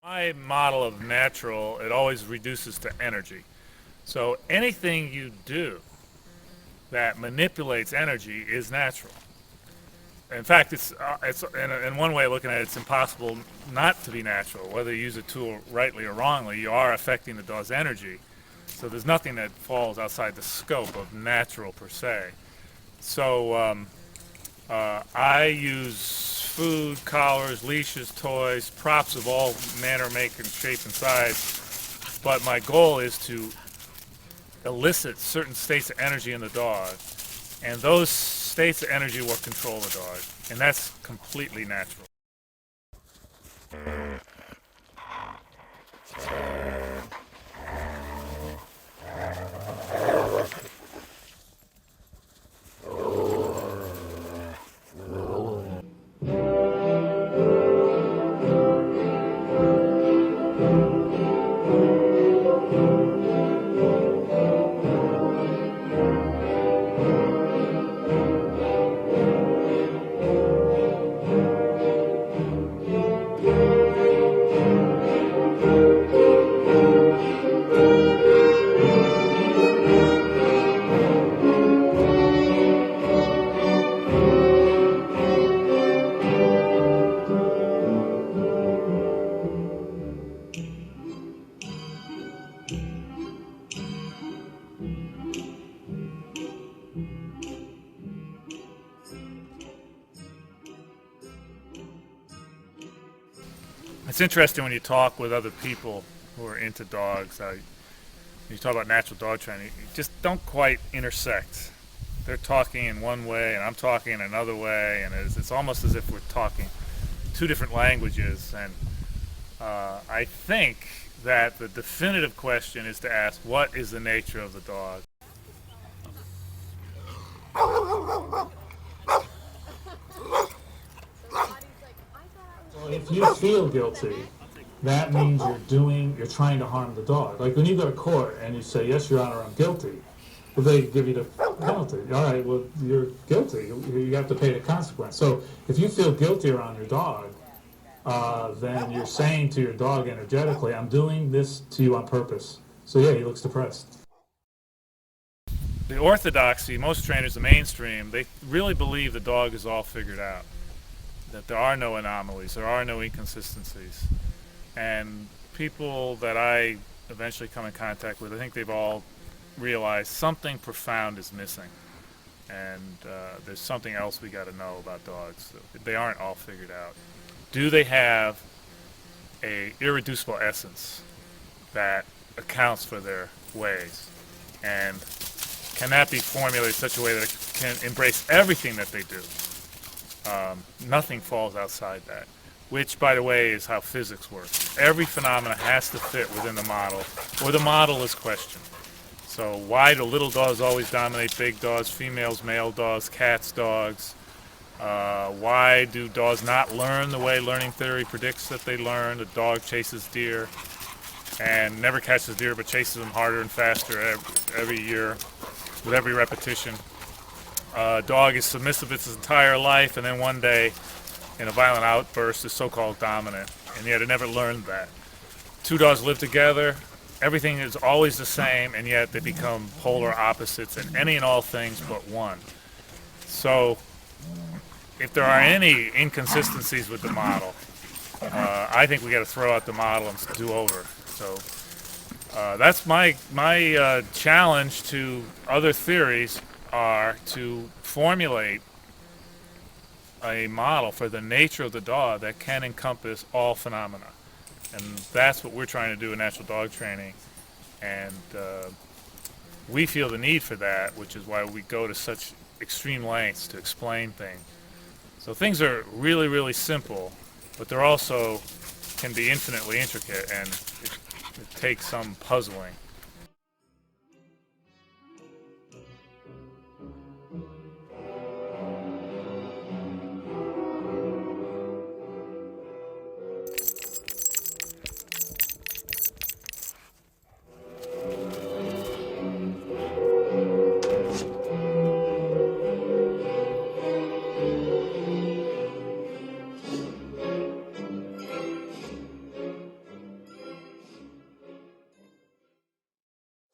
My model of natural, it always reduces to energy. So anything you do that manipulates energy is natural. In fact, it's in one way of looking at it, it's impossible not to be natural. Whether you use a tool rightly or wrongly, you are affecting the dog's energy. So there's nothing that falls outside the scope of natural per se. So I use food, collars, leashes, toys, props of all manner, make, and shape and size. But my goal is to elicit certain states of energy in the dog, and those states of energy will control the dog, and that's completely natural. It's interesting when you talk with other people who are into dogs. You talk about natural dog training, you just don't quite intersect. They're talking in one way, and I'm talking in another way, and it's almost as if we're talking two different languages. And I think that the definitive question is to ask, what is the nature of the dog? Well, if you feel guilty, that means you're trying to harm the dog. Like when you go to court and you say, "Yes, Your Honor, I'm guilty," well, they give you the penalty. All right, well, you're guilty. You have to pay the consequence. So if you feel guilty around your dog, then you're saying to your dog energetically, "I'm doing this to you on purpose." So yeah, he looks depressed. The orthodoxy, most trainers, the mainstream, they really believe the dog is all figured out, that there are no anomalies, there are no inconsistencies. And people that I eventually come in contact with, I think they've all realized something profound is missing. And there's something else we got to know about dogs. They aren't all figured out. Do they have a irreducible essence that accounts for their ways? And can that be formulated in such a way that it can embrace everything that they do? Nothing falls outside that, which, by the way, is how physics works. Every phenomena has to fit within the model, or the model is questioned. So why do little dogs always dominate big dogs, females, male dogs, cats, dogs? Why do dogs not learn the way learning theory predicts that they learn? The dog chases deer and never catches deer, but chases them harder and faster every year with every repetition. Dog is submissive its entire life, and then one day, in a violent outburst, is so-called dominant, and yet it never learned that. Two dogs live together, everything is always the same, and yet they become polar opposites in any and all things but one. So, if there are any inconsistencies with the model, I think we got to throw out the model and do over. So, that's my challenge to other theories, are to formulate a model for the nature of the dog that can encompass all phenomena. And that's what we're trying to do in natural dog training. And we feel the need for that, which is why we go to such extreme lengths to explain things. So things are really, really simple, but they're also can be infinitely intricate, and it takes some puzzling.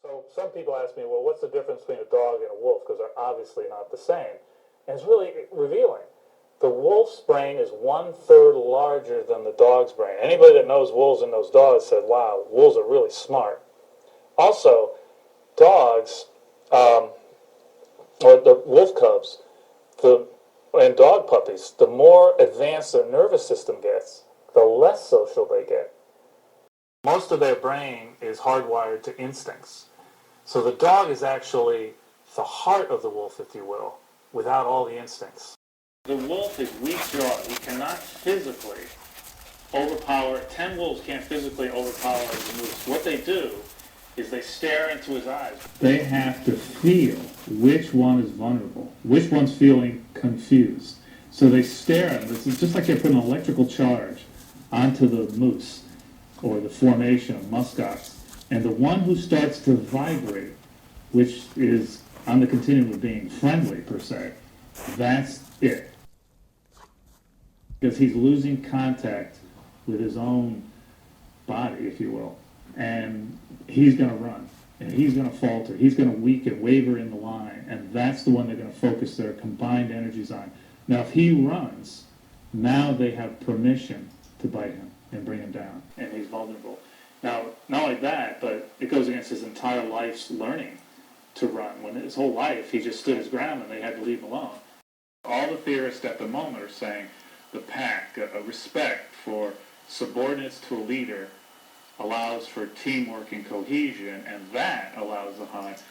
So some people ask me, well, what's the difference between a dog and a wolf? Because they're obviously not the same. And it's really revealing. The wolf's brain is 1/3 larger than the dog's brain. Anybody that knows wolves and knows dogs said, wow, wolves are really smart. Also, dogs, or the wolf cubs, and dog puppies, the more advanced their nervous system gets, the less social they get. Most of their brain is hardwired to instincts. So the dog is actually the heart of the wolf, if you will, without all the instincts. The wolf is weak-jawed. He cannot physically overpower. 10 wolves can't physically overpower the moose. What they do is they stare into his eyes. They have to feel which one is vulnerable, which one's feeling confused. So they stare at him. It's just like they put an electrical charge onto the moose or the formation of muskox. And the one who starts to vibrate, which is on the continuum of being friendly per se, that's it. Because he's losing contact with his own body, if you will. And he's going to run. And he's going to falter. He's going to weaken, waver in the line. And that's the one they're going to focus their combined energies on. Now, if he runs, now they have permission to bite him and bring him down. And he's vulnerable. Now, not only that, but it goes against his entire life's learning to run. When his whole life, he just stood his ground and they had to leave him alone. All the theorists at the moment are saying the pack, a respect for subordinates to a leader, allows for teamwork and cohesion, and that allows the hunt.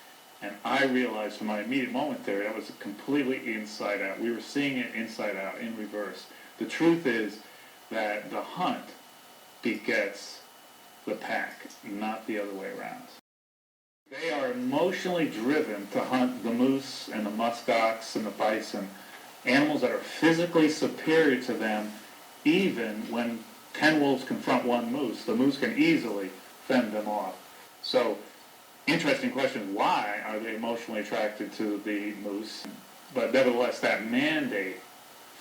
And I realized from my immediate moment there, that was completely inside out. We were seeing it inside out, in reverse. The truth is that the hunt begets the pack, not the other way around. They are emotionally driven to hunt the moose and the muskox and the bison, animals that are physically superior to them. Even when 10 wolves confront one moose, the moose can easily fend them off. So, interesting question, why are they emotionally attracted to the moose? But nevertheless, that mandate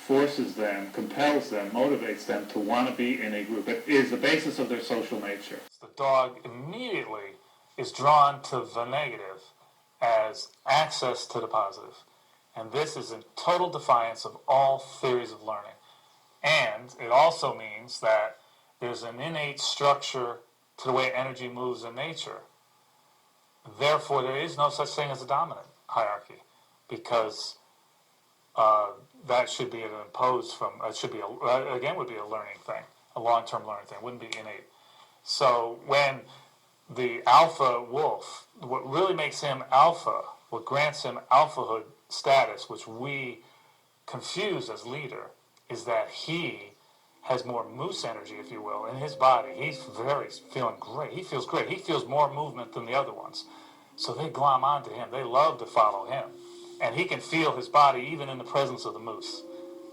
forces them, compels them, motivates them to want to be in a group. It is the basis of their social nature. The dog immediately is drawn to the negative as access to the positive. And this is in total defiance of all theories of learning. And it also means that there's an innate structure to the way energy moves in nature. Therefore, there is no such thing as a dominant hierarchy, because that should be an imposed from, it should be, again, would be a learning thing, a long-term learning thing, wouldn't be innate. So when the alpha wolf, what really makes him alpha, what grants him alphahood status, which we confuse as leader, is that he has more moose energy, if you will, in his body. He's feeling great. He feels great. He feels more movement than the other ones. So they glom onto him. They love to follow him. And he can feel his body even in the presence of the moose.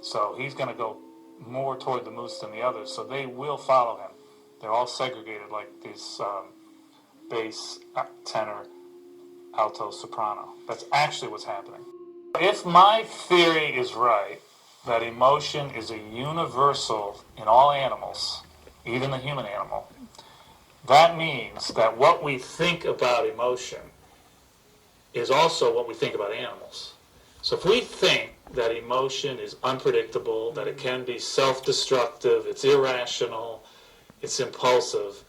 So he's going to go more toward the moose than the others. So they will follow him. They're all segregated like these bass, tenor, alto, soprano. That's actually what's happening. If my theory is right, that emotion is a universal in all animals, even the human animal, that means that what we think about emotion is also what we think about animals. So if we think that emotion is unpredictable, that it can be self-destructive, it's irrational, it's impulsive,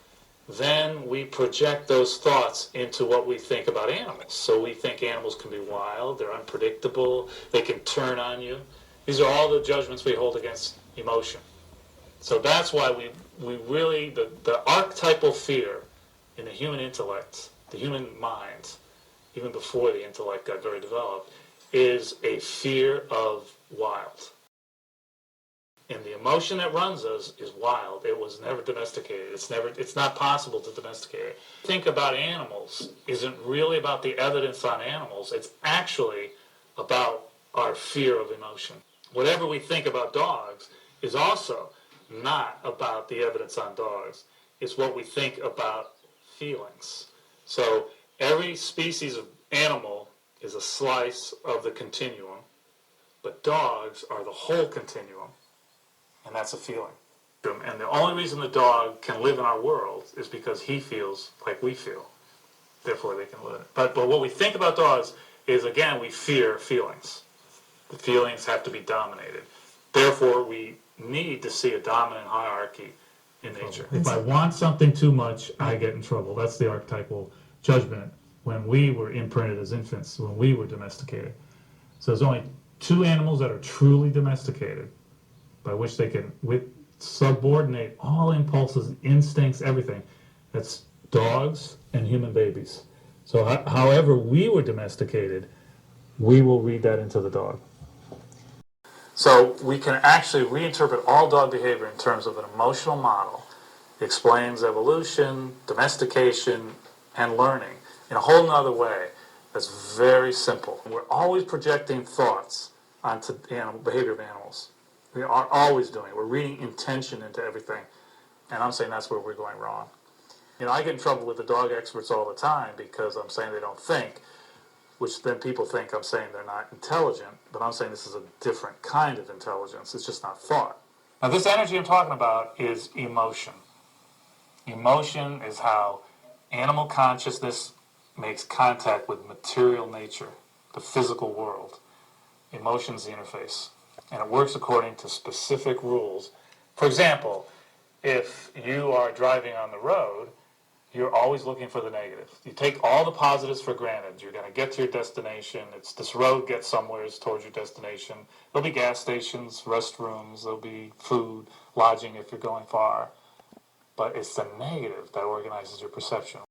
then we project those thoughts into what we think about animals. So we think animals can be wild, they're unpredictable, they can turn on you. These are all the judgments we hold against emotion. So that's why we really, the archetypal fear in the human intellect, the human mind, even before the intellect got very developed, is a fear of wild. And the emotion that runs us is wild. It was never domesticated. It's not possible to domesticate it. Think about animals isn't really about the evidence on animals. It's actually about our fear of emotion. Whatever we think about dogs is also not about the evidence on dogs. It's what we think about feelings. So every species of animal is a slice of the continuum, but dogs are the whole continuum. And that's a feeling. And the only reason the dog can live in our world is because he feels like we feel. Therefore, they can live. But what we think about dogs is, again, we fear feelings. The feelings have to be dominated. Therefore, we need to see a dominant hierarchy in nature. If I want something too much, I get in trouble. That's the archetypal judgment when we were imprinted as infants, when we were domesticated. So there's only two animals that are truly domesticated, by which they can subordinate all impulses, instincts, everything. That's dogs and human babies. So however we were domesticated, we will read that into the dog. So we can actually reinterpret all dog behavior in terms of an emotional model. It explains evolution, domestication, and learning in a whole nother way that's very simple. We're always projecting thoughts onto behavior of animals. We are always doing it. We're reading intention into everything. And I'm saying that's where we're going wrong. I get in trouble with the dog experts all the time because I'm saying they don't think, which then people think I'm saying they're not intelligent. But I'm saying this is a different kind of intelligence. It's just not thought. Now, this energy I'm talking about is emotion. Emotion is how animal consciousness makes contact with material nature, the physical world. Emotion is the interface. And it works according to specific rules. For example, if you are driving on the road, you're always looking for the negative. You take all the positives for granted. You're going to get to your destination. This road gets somewhere towards your destination. There'll be gas stations, restrooms, there'll be food, lodging if you're going far. But it's the negative that organizes your perception.